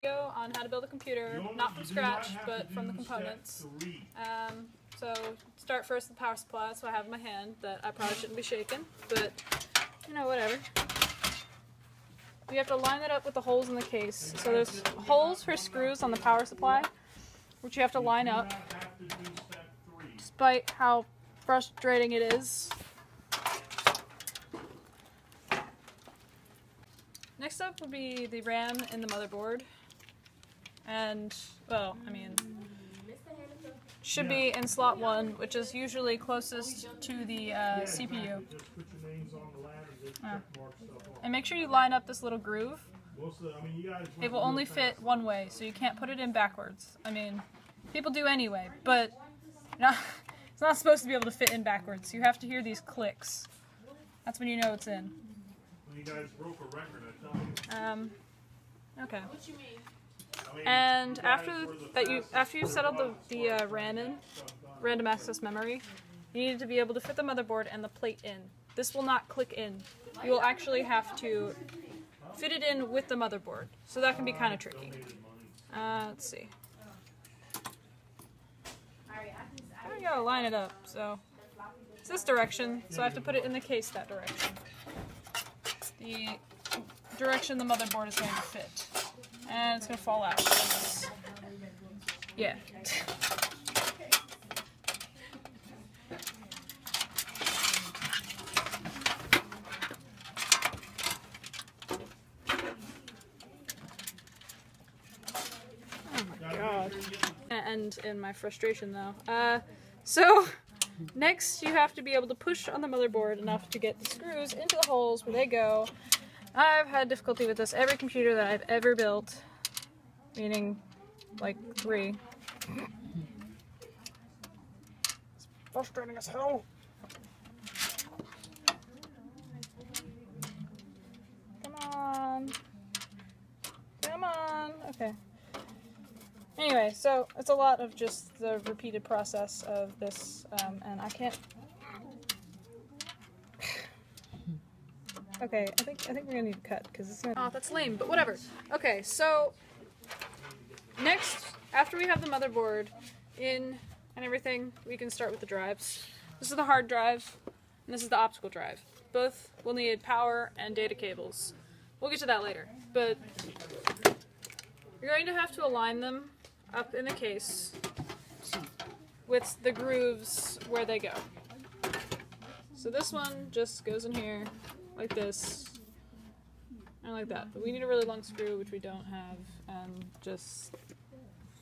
On how to build a computer, not from scratch, but from the components. So start first with the power supply, so I have in my hand that I probably shouldn't be shaking, but you know, whatever. You have to line it up with the holes in the case. So there's holes for screws on the power supply, which you have to line up, despite how frustrating it is. Next up would be the RAM and the motherboard. And, well, I mean, should be in slot 1, which is usually closest to the CPU. And make sure you line up this little groove. It will only fit one way, so you can't put it in backwards. I mean, people do anyway, but it's not supposed to be able to fit in backwards. You have to hear these clicks. That's when you know it's in. You guys broke a record, I tell you. Okay. And after you've settled the RAM in, random access memory, you need to be able to fit the motherboard and the plate in. This will not click in. You will actually have to fit it in with the motherboard, so that can be kind of tricky. Let's see. There we go, line it up. So it's this direction, so I have to put it in the case that direction. The direction the motherboard is going to fit. And it's going to fall out. Yeah. Oh my god. And in my frustration though. So next you have to be able to push on the motherboard enough to get the screws into the holes where they go. I've had difficulty with this every computer that I've ever built, meaning like 3. It's frustrating as hell. Come on. Come on. Okay. Anyway, so it's a lot of just the repeated process of this, and I can't. Okay, I think we're gonna need to cut because it's gonna. Oh, that's lame, but whatever. Okay, so next, after we have the motherboard in and everything, we can start with the drives. This is the hard drive, and this is the optical drive. Both will need power and data cables. We'll get to that later, but you're going to have to align them up in the case with the grooves where they go. So this one just goes in here like this and like that, but we need a really long screw, which we don't have, and just,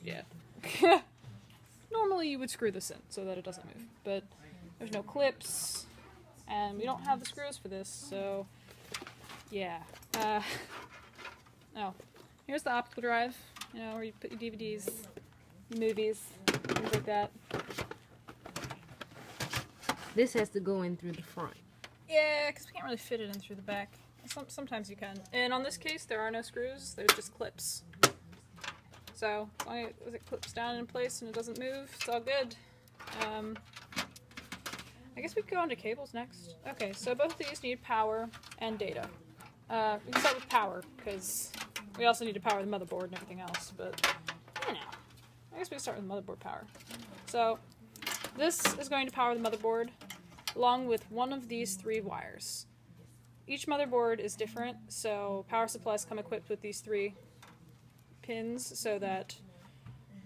yeah. Normally you would screw this in so that it doesn't move, but there's no clips and we don't have the screws for this, so yeah. Oh, here's the optical drive, you know, where you put your DVDs, movies, things like that. This has to go in through the front. Yeah, because we can't really fit it in through the back. Sometimes you can. And on this case, there are no screws, there's just clips. So, as long as it clips down in place and it doesn't move, it's all good. I guess we could go on to cables next. Okay, so both of these need power and data. We can start with power, because we also need to power the motherboard and everything else, but, you know. I guess we can start with motherboard power. So, this is going to power the motherboard, along with one of these 3 wires. Each motherboard is different, so power supplies come equipped with these 3 pins so that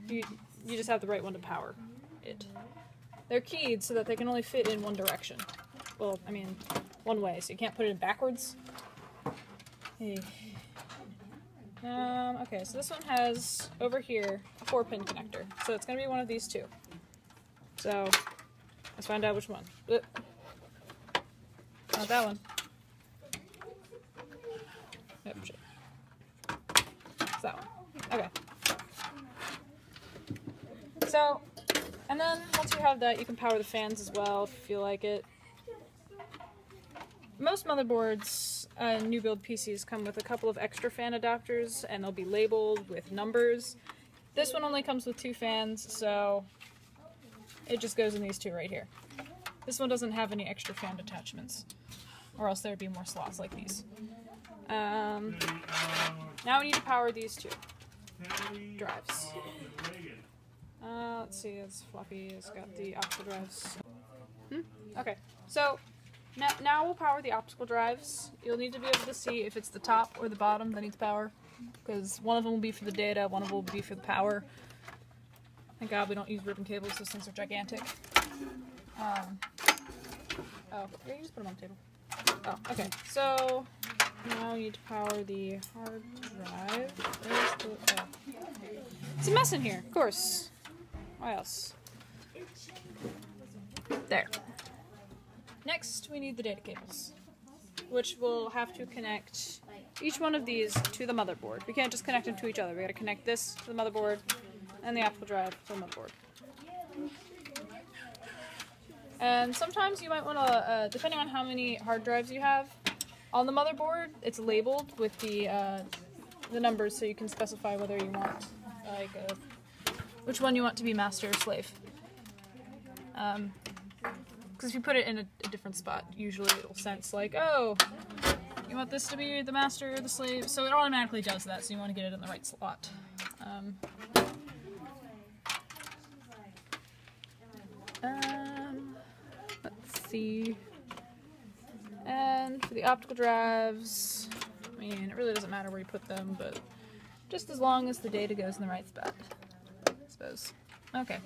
you just have the right one to power it. They're keyed so that they can only fit in one direction. Well, I mean, one way, so you can't put it in backwards. Hey. Okay, so this one has, over here, a 4-pin connector. So it's going to be one of these 2. So, let's find out which one. Not that one. Yep, shit. It's that one. Okay. So, and then once you have that, you can power the fans as well if you feel like it. Most motherboards, new build PCs, come with a couple of extra fan adapters, and they'll be labeled with numbers. This one only comes with 2 fans, so it just goes in these 2 right here. This one doesn't have any extra fan attachments, or else there'd be more slots like these. Now we need to power these 2. drives. Let's see, it's floppy, it's got the optical drives. Okay, so now we'll power the optical drives. You'll need to be able to see if it's the top or the bottom that needs power, because one of them will be for the data, one of them will be for the power. Thank God we don't use ribbon cables, those things are gigantic. Oh, yeah, you just put them on the table. Oh, okay, so now we need to power the hard drive. Where's the, it's a mess in here, of course. Why else? There. Next, we need the data cables, which will have to connect each one of these to the motherboard. We can't just connect them to each other. We gotta connect this to the motherboard and the optical drive to the motherboard. And sometimes you might want to, depending on how many hard drives you have, on the motherboard, it's labeled with the numbers, so you can specify whether you want, like, which one you want to be master or slave. Because if you put it in a different spot, usually it'll sense like, oh, you want this to be the master or the slave, so it automatically does that, so you want to get it in the right slot. Let's see. And for the optical drives, I mean, it really doesn't matter where you put them, but just as long as the data goes in the right spot, I suppose. Okay.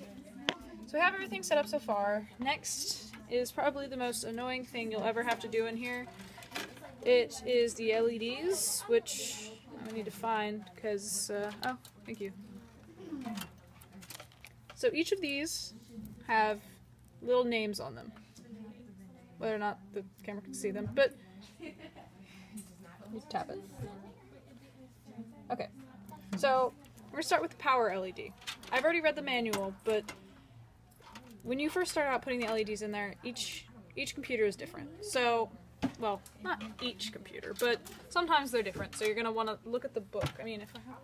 So we have everything set up so far. Next is probably the most annoying thing you'll ever have to do in here. It is the LEDs, which I need to find because, oh, thank you. So each of these have little names on them. Whether or not the camera can see them, but you tap it. Okay, so we're gonna start with the power LED. I've already read the manual, but when you first start out putting the LEDs in there, each computer is different. So, well, not each computer, but sometimes they're different. So you're gonna want to look at the book. I mean, if I have,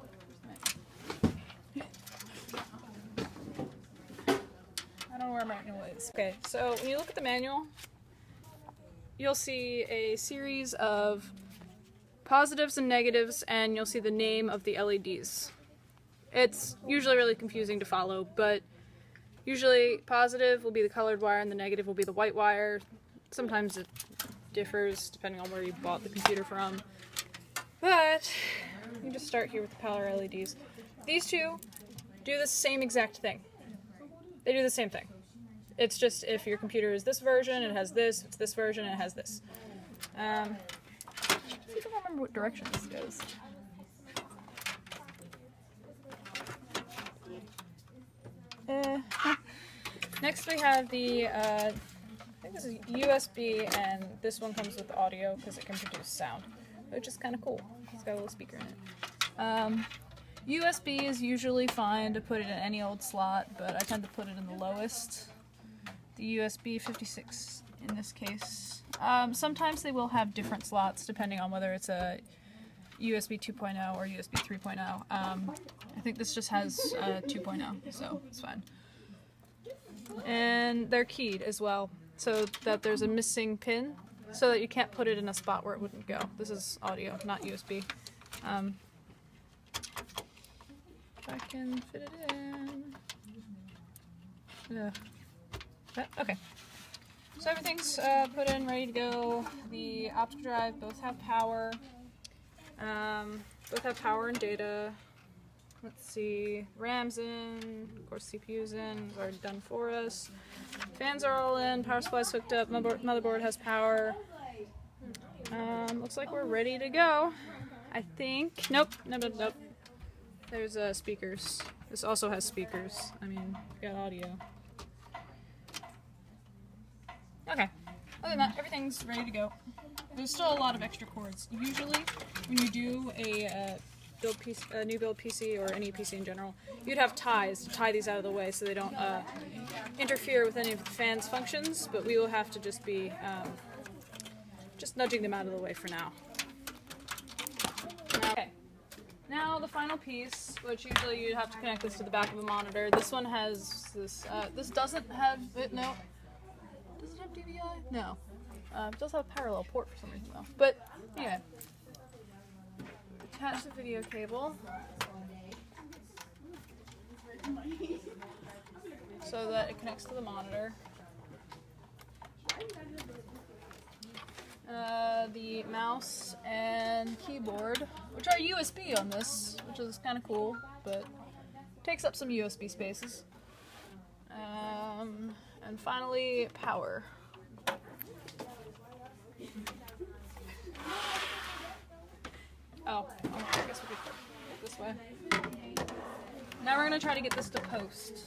I don't know where my manual is. Okay, so when you look at the manual, you'll see a series of positives and negatives, and you'll see the name of the LEDs. It's usually really confusing to follow, but usually positive will be the colored wire and the negative will be the white wire. Sometimes it differs depending on where you bought the computer from. But you can just start here with the power LEDs. These two do the same exact thing. They do the same thing. It's just if your computer is this version, it has this. If it's this version, it has this. See if I remember what direction this goes. Next we have the, I think this is USB, and this one comes with audio because it can produce sound, which is kind of cool. It's got a little speaker in it. USB is usually fine to put it in any old slot, but I tend to put it in the lowest. The USB 56 in this case. Sometimes they will have different slots depending on whether it's a USB 2.0 or USB 3.0. I think this just has 2.0, so it's fine. And they're keyed as well, so that there's a missing pin, so that you can't put it in a spot where it wouldn't go. This is audio, not USB. If I can fit it in. Okay. So everything's put in, ready to go. The optical drive both have power. Both have power and data. Let's see. RAM's in. Of course, CPU's in. It's already done for us. Fans are all in. Power supply's hooked up. Motherboard has power. Looks like we're ready to go. I think. Nope. Nope. There's speakers. This also has speakers. I mean, we've got audio. Okay, other than that, everything's ready to go. There's still a lot of extra cords. Usually, when you do a new build PC or any PC in general, you'd have ties to tie these out of the way so they don't interfere with any of the fan's functions, but we will have to just be just nudging them out of the way for now. Okay, now the final piece, which usually you'd have to connect this to the back of a monitor. This one has this, this doesn't have it, no. Does it have DVI? No. It does have a parallel port for some reason though. But, anyway. Attach the video cable. so that it connects to the monitor. The mouse and keyboard, which are USB on this, which is kind of cool, but takes up some USB spaces. And finally, power. Oh, I guess we could put it this way. Now we're gonna try to get this to post.